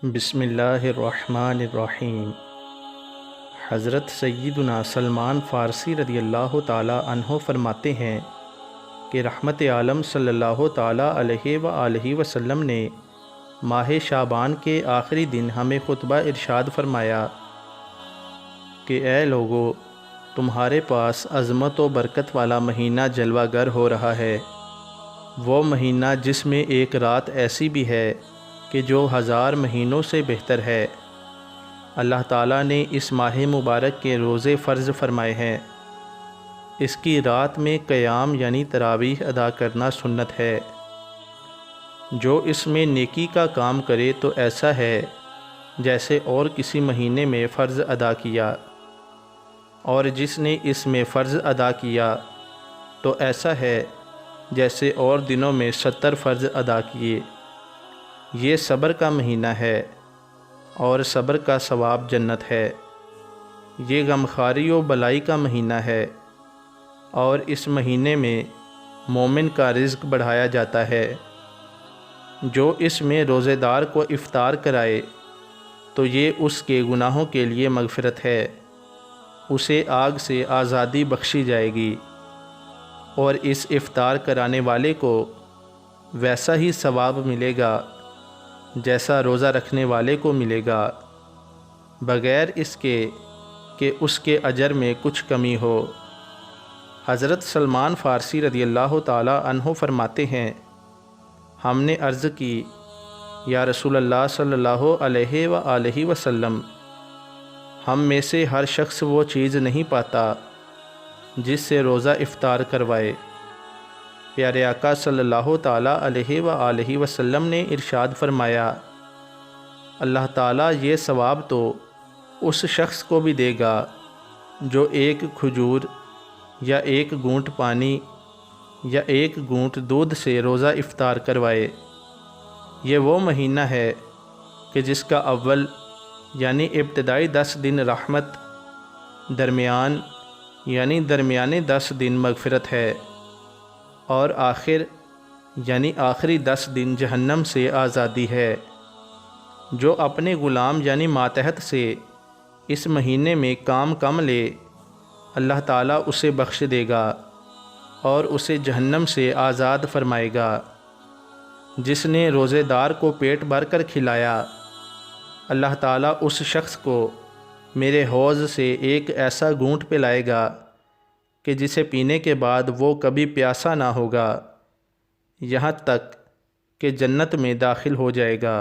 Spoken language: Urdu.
بسم اللہ الرحمن الرحیم۔ حضرت سیدنا سلمان فارسی رضی اللہ تعالی عنہ فرماتے ہیں کہ رحمت عالم صلی اللہ تعالی علیہ وآلہ وسلم نے ماہ شعبان کے آخری دن ہمیں خطبہ ارشاد فرمایا کہ اے لوگو، تمہارے پاس عظمت و برکت والا مہینہ جلوہ گر ہو رہا ہے، وہ مہینہ جس میں ایک رات ایسی بھی ہے کہ جو 1000 مہینوں سے بہتر ہے۔ اللہ تعالیٰ نے اس ماہ مبارک کے روزے فرض فرمائے ہیں۔ اس کی رات میں قیام یعنی تراویح ادا کرنا سنت ہے۔ جو اس میں نیکی کا کام کرے تو ایسا ہے جیسے اور کسی مہینے میں فرض ادا کیا، اور جس نے اس میں فرض ادا کیا تو ایسا ہے جیسے اور دنوں میں 70 فرض ادا کیے۔ یہ صبر کا مہینہ ہے اور صبر کا ثواب جنت ہے۔ یہ غمخواری و بلائی کا مہینہ ہے، اور اس مہینے میں مومن کا رزق بڑھایا جاتا ہے۔ جو اس میں روزے دار کو افطار کرائے تو یہ اس کے گناہوں کے لیے مغفرت ہے، اسے آگ سے آزادی بخشی جائے گی، اور اس افطار کرانے والے کو ویسا ہی ثواب ملے گا جیسا روزہ رکھنے والے کو ملے گا، بغیر اس کے کہ اس کے اجر میں کچھ کمی ہو۔ حضرت سلمان فارسی رضی اللہ تعالی عنہ فرماتے ہیں، ہم نے عرض کی، یا رسول اللہ صلی اللہ علیہ وآلہ وسلم، ہم میں سے ہر شخص وہ چیز نہیں پاتا جس سے روزہ افطار کروائے۔ پیارے آقا صلی اللہ تعالیٰ علیہ وآلہ وسلم نے ارشاد فرمایا، اللہ تعالیٰ یہ ثواب تو اس شخص کو بھی دے گا جو ایک کھجور یا ایک گھونٹ پانی یا ایک گھونٹ دودھ سے روزہ افطار کروائے۔ یہ وہ مہینہ ہے کہ جس کا اول یعنی ابتدائی 10 دن رحمت، درمیان یعنی درمیانے 10 دن مغفرت ہے، اور آخر یعنی آخری 10 دن جہنم سے آزادی ہے۔ جو اپنے غلام یعنی ماتحت سے اس مہینے میں کام کم لے، اللہ تعالیٰ اسے بخش دے گا اور اسے جہنم سے آزاد فرمائے گا۔ جس نے روزے دار کو پیٹ بھر کر کھلایا، اللہ تعالیٰ اس شخص کو میرے حوض سے ایک ایسا گھونٹ پلائے گا کہ جسے پینے کے بعد وہ کبھی پیاسا نہ ہوگا، یہاں تک کہ جنت میں داخل ہو جائے گا۔